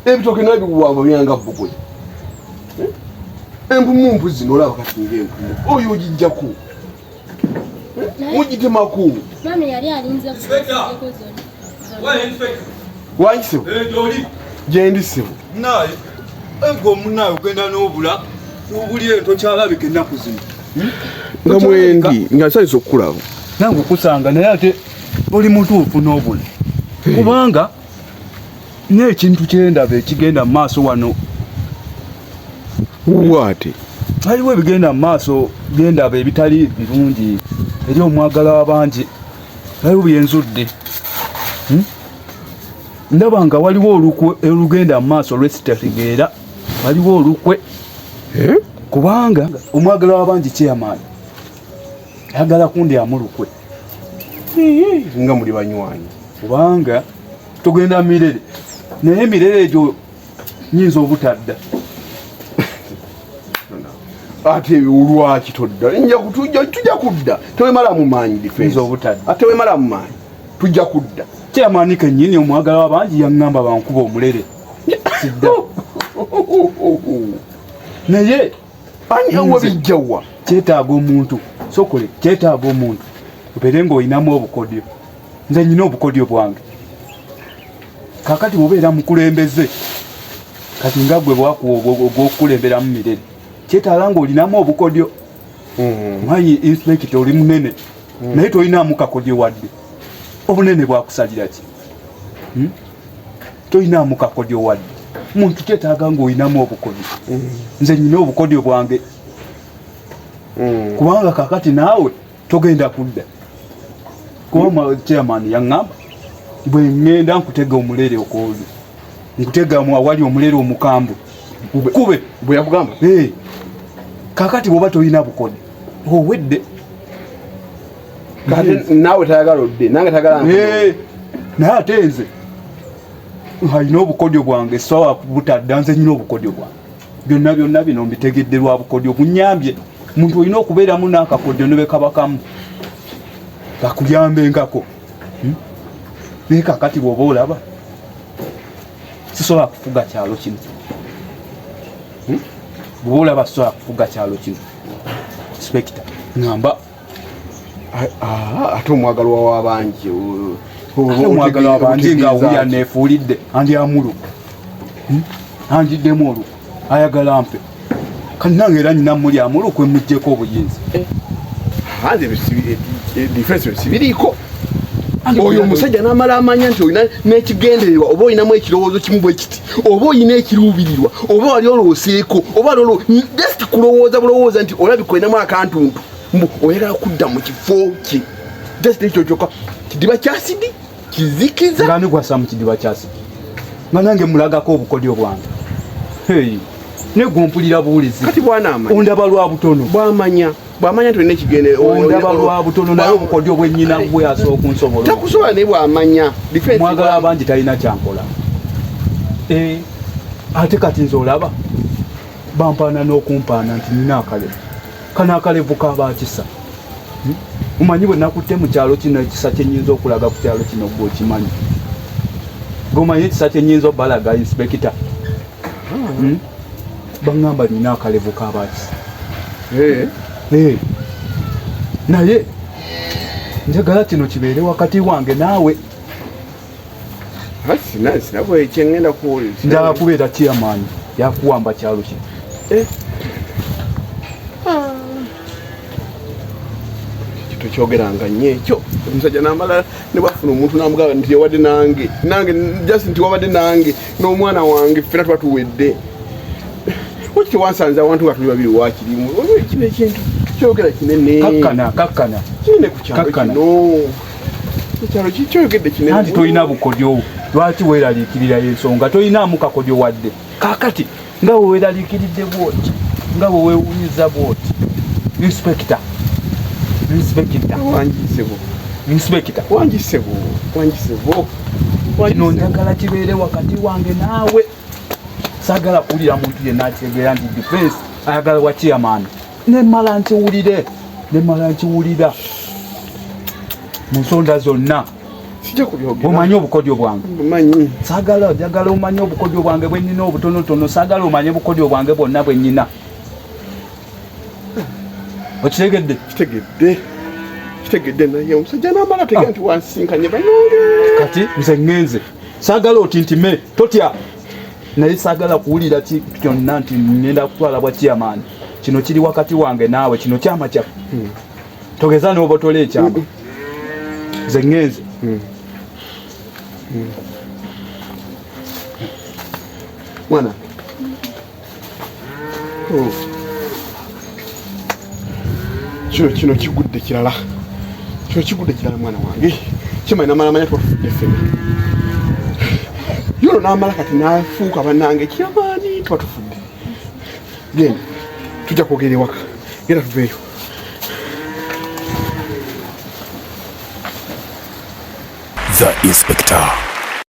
ebitoke nabikuwamba byanga bugwe empumumpu zino olaba kati ng'empumumpu oyo ogijjaku mugitemaku mami yali alinze wanyisebo gyendisebo naye ego munaye ogenda n'obula obuli ento kyalabika ennaku zino nga mwendi nga nsalisa okukulaba nange okusanga naye ate oli mutuufu n'obula kubanga n'ekintu kyendaba ekigenda mu maaso wano wate waliwo ebigenda mu maaso byendaba ebitali birungi eri omwagala w'abangi waliwo byenzudde ndaba nga waliwo olukwe olugenda mu maaso lwesitategeera waliwo olukwe kubanga omwagala w'abangi kyamaani ayagala kundyamu lukwe nga muli banywanyi kubanga tugenda mirere naye emirere egyo nyinza obutadda ate olwaki todda tujja kudda tewemala mu maanyi nyinza obutadda ate wemala mu maanyi tujja kudda kyamaani kennyini omwagala w'abangi yaŋŋamba bankuba omulere sidda naye aniawe bijjawa kyetaaga omuntu sokole kyetaaga omuntu obeere ng'olinamu obukodyo nze nyina obukodyo bwange kakati bwobeera mukulembeze kati nga gwe bwakuogokulemberamu mirere kyetaaga ng'olinamu obukodyo mwanyi inspekita oli munene naye tolinamu kakodyo wadde obunene bwakusalira ki tolinamu kakodyo wadde muntu kyetaaga ng'olinamu obukodyo nze nyina obukodyo bwange kubanga kakati naawe togenda kudda kuba chairman yaŋŋamba bwe ŋŋenda nkutega omulere okwoli nkutega awali omulere omukambwe kube bwe yakugamba kakati bwoba tolina bukodyo owedde kati naawe tayagala odde nange tayagala naye ate nze alina obukodyo bwange sawa butadda nze nyina obukodyo bwange byonna byonna bino mbitegedde lwa bukodyo bunyambye muntu olina okubeeramu n'akakodyo ne bekabakamu kakuyambenkako naye kakati bw'oba olaba sisobola kufuga kyalo kino bw'oba olaba sisobola kufuga kyalo kino inspekita ŋŋamba ate omwagalwa w'abangi omwagala w'abangi ng'awulya neefuulidde andyamulu anjiddemu olukwe ayagala mpe kati nange era nyina mulyamu olukwe muggyeko obuyinza anze difference sibiriiko oyo omusajja n'amala amanya nti olina n'ekigendererwa oba olinamu ekirowoozo kimu bwe kiti oba olina ekiruubirirwa oba wali olooseeko oba just kulowooza bulowooza nti olabika olinamu akantuntu mbu oyagala kudda mu kifo kye just ekyo kyokka kidiba kyasidi kizikiza ngani gwasa mu kidiba kyasidi nga nange mulagako obukodyo bwange negompulira buwulizi kati bwana amanya ondaba lwa butono bwamanya nti olina ekigende ondaba lwa butono naye obukodyo bwennyina bwe asooka okunsobola takusobola naye bwamanya mwagala abangi talina kyankola ate kati nze olaba bampaana n'okumpaana nti nina akalevu kano akalevu kabakisa mumanyi bwe nakutte mu kyalo kino ekisa kyenyinza okulaga ku kyalo kino gwe okimanyi gomanyi ekisa kyenyinza obalaga inspekita baŋŋamba nina akalevu kabakisa naye njagala kino kibeere wakati wange naawe njagala kubeera chairman yakuwamba kyalo kino tokyogeranga nnyo ekyo omusajja n'amala ne bafuna omuntu n'amugamba nti yawadde nange just nti wabadde nange n'omwana wange ffena tuba tuwedde waki tewansanze awantu nga tuli babiri wakirimu kino ekintu kyogera kinene kakkana kinene ku kyalo kino ekyalo kyoyogedde kinene anti tolina bukodyo lwaki weeraliikirira ensonga tolinaamu kakodyo wadde kakati nga we weeraliikiridde bwoti nga we weewunyiza bwoti inspekita wangisebo kino njagala kibeere wakati wange naawe saagala kuwulira muntu yenna ategeera nti defense ayagala wa chairman nemala nkiwulira mu nsonda zonna tujja kubyogera. Omanyi obukodyo bwange? Manyi. Saagala njagala omanye obukodyo bwange bwe nnina obutonotono, saagala omanye obukodyo bwange bwonna bwe nnina. Okitegedde? Kitegedde naye omusajja n'amala tega nti wansinkanye bannange. Kati nze ŋŋenze. Saagala otintime, totya. Naye saagala kuwulira kyonna nti ngenda kutwala bwa chairman. Kino kiri wakati wange naawe, kino kyama kyaffe. Togeza n'obotola ekyama. Nze ŋŋenze. Mwana. Kino kigudde kirala. Kino kigudde kirala mwana wange. Kimanyi n'amala twafudde ffenna. Yono n'amala kati n'afuuka bannange kyamaani tuba tufudde. Genda. Tujja kwogera ewaka. Genda tuveeyo. The Inspector.